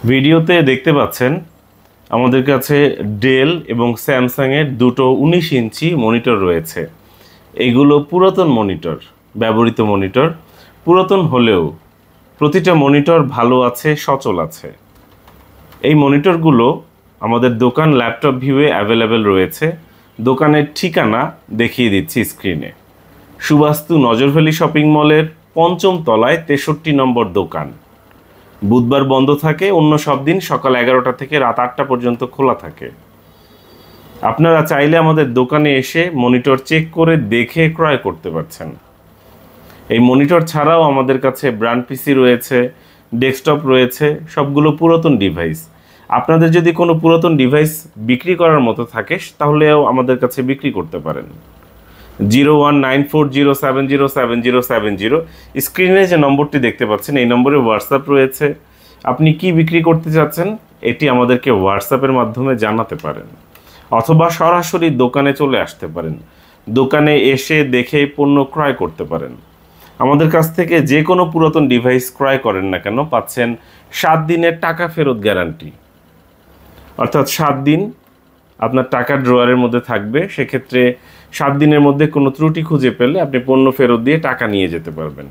ভিডিওতে দেখতে পাচ্ছেন আমাদের কাছে ডেল এবং স্যামসাংয়ের দুটো 19 ইঞ্চি মনিটর রয়েছে। এগুলো পুরাতন মনিটর, ব্যবহৃত মনিটর। পুরাতন হলেও প্রতিটা মনিটর ভালো আছে, সচল আছে। এই মনিটরগুলো আমাদের দোকান ল্যাপটপ ভিউয়ে অ্যাভেলেবেল রয়েছে। দোকানের ঠিকানা দেখিয়ে দিচ্ছি স্ক্রিনে। সুবাস্তু নজরভ্যালি শপিং মলের 5ম তলায় 63 নম্বর দোকান। বুধবার বন্ধ থাকে, অন্য সব দিন সকাল 11টা থেকে রাত 8টা পর্যন্ত খোলা থাকে। আপনারা চাইলে আমাদের দোকানে এসে মনিটর চেক করে দেখে ক্রয় করতে পারছেন। এই মনিটর ছাড়াও আমাদের কাছে ব্র্যান্ড পিসি রয়েছে, ডেস্কটপ রয়েছে, সবগুলো পুরাতন ডিভাইস। আপনাদের যদি কোনো পুরাতন ডিভাইস বিক্রি করার মতো থাকে তাহলেও আমাদের কাছে বিক্রি করতে পারেন। 019407070770 স্ক্রিনে যে নম্বরটি দেখতে পাচ্ছেন এই নম্বরে হোয়াটসঅ্যাপ রয়েছে। আপনি কি বিক্রি করতে চাচ্ছেন এটি আমাদেরকে হোয়াটসঅ্যাপের মাধ্যমে জানাতে পারেন, অথবা সরাসরি দোকানে চলে আসতে পারেন। দোকানে এসে দেখে পণ্য ক্রয় করতে পারেন। আমাদের কাছ থেকে যে কোনো পুরাতন ডিভাইস ক্রয় করেন না কেন পাচ্ছেন 7 দিনের টাকা ফেরত গ্যারান্টি। অর্থাৎ 7 দিন আপনার টাকা ড্রয়ারের মধ্যে থাকবে। সেক্ষেত্রে 7 দিনের মধ্যে কোনো ত্রুটি খুঁজে পেলে আপনি পণ্য ফেরত দিয়ে টাকা নিয়ে যেতে পারবেন।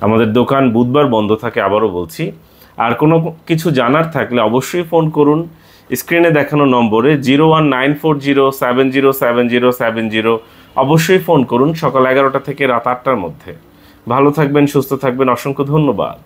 আমাদের দোকান বুধবার বন্ধ থাকে, আবারও বলছি। আর কোনো কিছু জানার থাকলে অবশ্যই ফোন করুন স্ক্রিনে দেখানো নম্বরে 019407070770। অবশ্যই ফোন করুন সকাল 11টা থেকে রাত 8টার মধ্যে। ভালো থাকবেন, সুস্থ থাকবেন, অসংখ্য ধন্যবাদ।